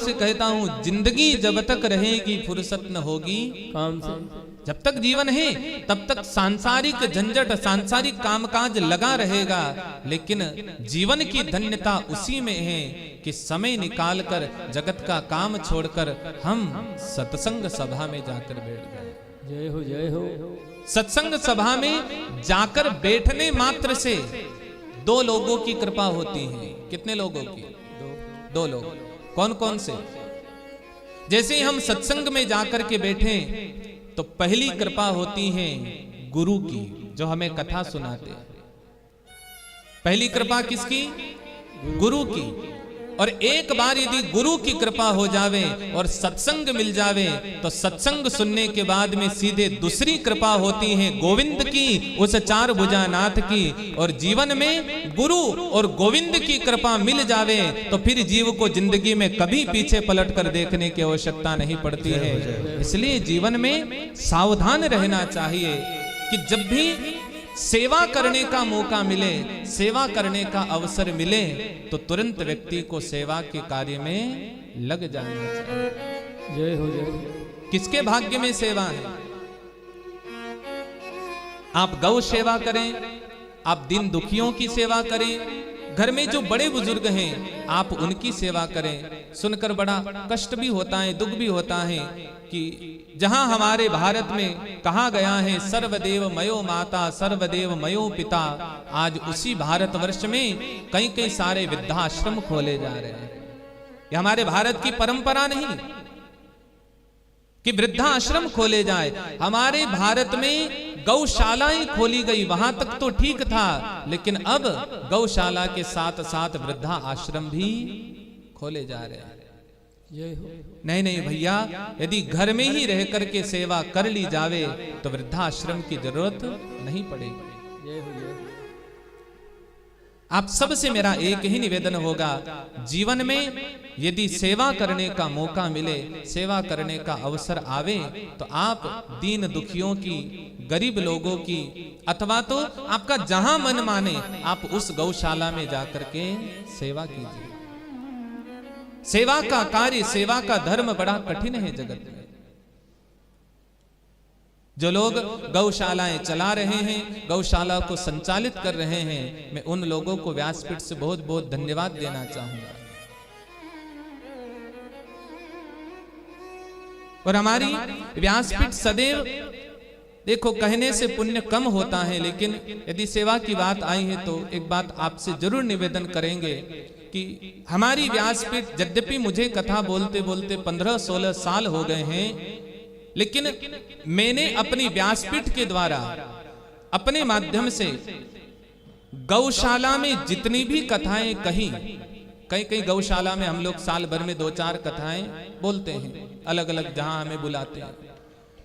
से कहता हूं, जिंदगी जब तक रहेगी फुर्सत न होगी काम से। जब तक जीवन है तब तक सांसारिक झंझट, सांसारिक कामकाज लगा रहेगा, लेकिन जीवन की धन्यता उसी में है कि समय निकालकर जगत का काम छोड़कर हम सत्संग सभा में जाकर बैठ गए। जय हो जय हो। सत्संग सभा में जाकर बैठने मात्र से 2 लोगों की कृपा होती है। कितने लोगों की? 2 लोग। कौन कौन से? जैसे ही हम सत्संग में जाकर के बैठे तो पहली कृपा होती है गुरु की, जो हमें कथा सुनाते हैं। पहली कृपा किसकी? गुरु की। और एक बार यदि गुरु की कृपा हो जावे और सत्संग मिल जावे तो सत्संग सुनने के बाद में सीधे दूसरी कृपा होती है गोविंद की, उस 4 भुजानाथ की। और जीवन में गुरु और गोविंद की कृपा मिल जावे तो फिर जीव को जिंदगी में कभी पीछे पलट कर देखने की आवश्यकता नहीं पड़ती है। इसलिए जीवन में सावधान रहना चाहिए कि जब भी सेवा करने का मौका मिले, सेवा करने का अवसर मिले तो तुरंत व्यक्ति को सेवा के कार्य में लग जाना चाहिए। जय हो जय हो। किसके भाग्य में सेवा है? आप गौ सेवा करें, आप दीन दुखियों की सेवा करें, घर में जो बड़े बुजुर्ग हैं आप उनकी सेवा करें। सुनकर बड़ा कष्ट भी होता है, दुख भी होता है कि जहां हमारे भारत में कहा गया है सर्वदेव मयो माता सर्वदेव मयो पिता, आज उसी भारतवर्ष में कई कई सारे वृद्धाश्रम खोले जा रहे हैं। ये हमारे भारत की परंपरा नहीं कि वृद्धाश्रम खोले जाए। हमारे भारत में गौशालाएं खोली गई, वहां तक तो ठीक था, लेकिन अब गौशाला के साथ साथ वृद्धा आश्रम भी खोले जा रहे हैं। जय हो। नहीं नहीं भैया, यदि घर में ही रह करके सेवा कर ली जावे तो वृद्धाश्रम की जरूरत नहीं पड़ेगी। जय हो जय हो। आप सबसे मेरा एक ही निवेदन होगा, जीवन में यदि सेवा करने का मौका मिले, सेवा करने का अवसर आवे तो आप दीन दुखियों की, गरीब लोगों की, अथवा तो आपका जहां मन माने आप उस गौशाला में जाकर के सेवा कीजिए। सेवा का कार्य, सेवा का धर्म बड़ा कठिन है जगत में। जो लोग गौशालाएं चला रहे हैं, गौशाला को संचालित कर रहे हैं, मैं उन लोगों को व्यासपीठ से बहुत बहुत धन्यवाद देना चाहूंगा। और हमारी व्यासपीठ सदैव, देखो कहने से पुण्य कम होता है, लेकिन यदि सेवा की बात आई है तो एक बात आपसे जरूर निवेदन करेंगे कि हमारी व्यासपीठ, यद्यपि मुझे कथा बोलते बोलते 15-16 साल हो गए हैं, लेकिन मैंने अपनी व्यासपीठ के द्वारा, अपने माध्यम से गौशाला में जितनी भी कथाएं कही, कई कई गौशाला में हम लोग साल भर में 2-4 कथाएं बोलते हैं, अलग अलग जहां हमें बुलाते हैं,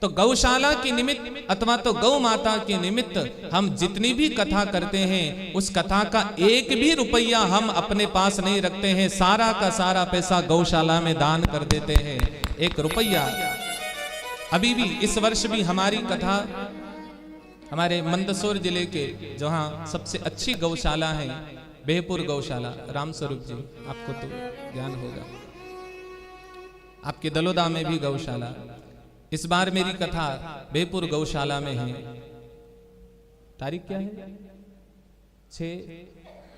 तो गौशाला के निमित्त अथवा तो गौ माता के निमित्त हम जितनी भी कथा करते हैं, उस कथा का 1 भी रुपया हम अपने पास नहीं रखते हैं, सारा का सारा पैसा गौशाला में दान कर देते हैं। 1 रुपया अभी भी, इस वर्ष भी हमारी कथा हमारे मंदसौर जिले के जहां सबसे अच्छी गौशाला है, बेहपुर गौशाला, राम स्वरूप जी, आपको तो ज्ञान होगा, आपके दलोदा में भी गौशाला। इस बार मेरी कथा बेहपुर गौशाला में है। तारीख क्या है?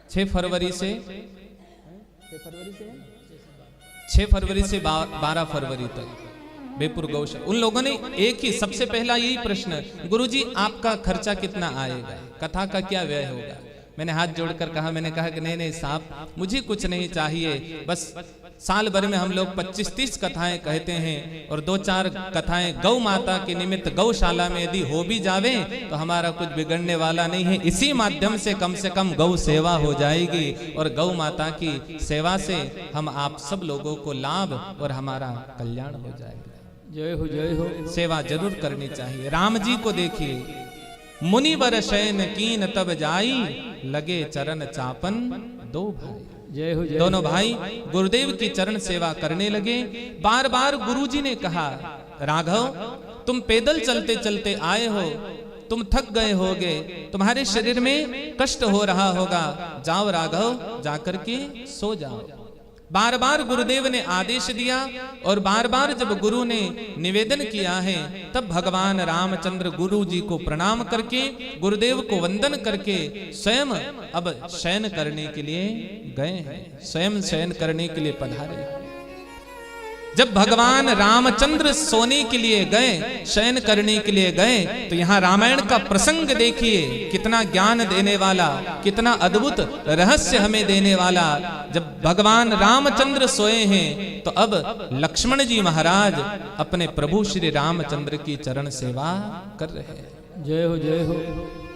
6 फरवरी से 6 फरवरी से 12 फरवरी तक बेहपुर गौशाला। उन लोगों ने एक ही, सबसे पहला यही प्रश्न, गुरुजी आपका खर्चा कितना आएगा, कथा का क्या व्यय होगा? मैंने हाथ जोड़कर कहा, मैंने कहा कि नहीं साहब, मुझे कुछ नहीं चाहिए, बस साल भर में हम लोग 25-30 कथाएं कहते हैं और 2-4 कथाएं गौ माता के निमित्त गौशाला में यदि हो भी जावे तो हमारा कुछ बिगड़ने वाला नहीं है। इसी माध्यम से कम गौ सेवा हो जाएगी और गौ माता की सेवा से हम आप सब लोगों को लाभ और हमारा कल्याण हो जाएगा। जय हो जय हो। सेवा जरूर करनी चाहिए। राम जी को देखिए, मुनिवर शयन कीन तब जाई, लगे चरण चापन 2 भाई। जय हो जय। दोनों भाई गुरुदेव की चरण सेवा करने लगे। बार बार गुरुजी ने कहा, राघव तुम पैदल चलते चलते आए हो, तुम थक गए होगे, तुम्हारे शरीर में कष्ट हो रहा होगा, जाओ राघव जाकर के सो जाओ। बार बार गुरुदेव ने आदेश दिया और बार बार जब गुरु ने निवेदन किया है तब भगवान रामचंद्र गुरु जी को प्रणाम करके गुरुदेव को वंदन करके स्वयं अब शयन करने के लिए गए हैं, स्वयं शयन करने के लिए पधारे। जब भगवान रामचंद्र सोने के लिए गए, शयन करने के लिए गए, तो यहाँ रामायण का प्रसंग देखिए, कितना ज्ञान देने वाला, कितना अद्भुत रहस्य हमें देने वाला। जब भगवान रामचंद्र सोए हैं तो अब लक्ष्मण जी महाराज अपने प्रभु श्री रामचंद्र की चरण सेवा कर रहे हैं। जय हो जय हो।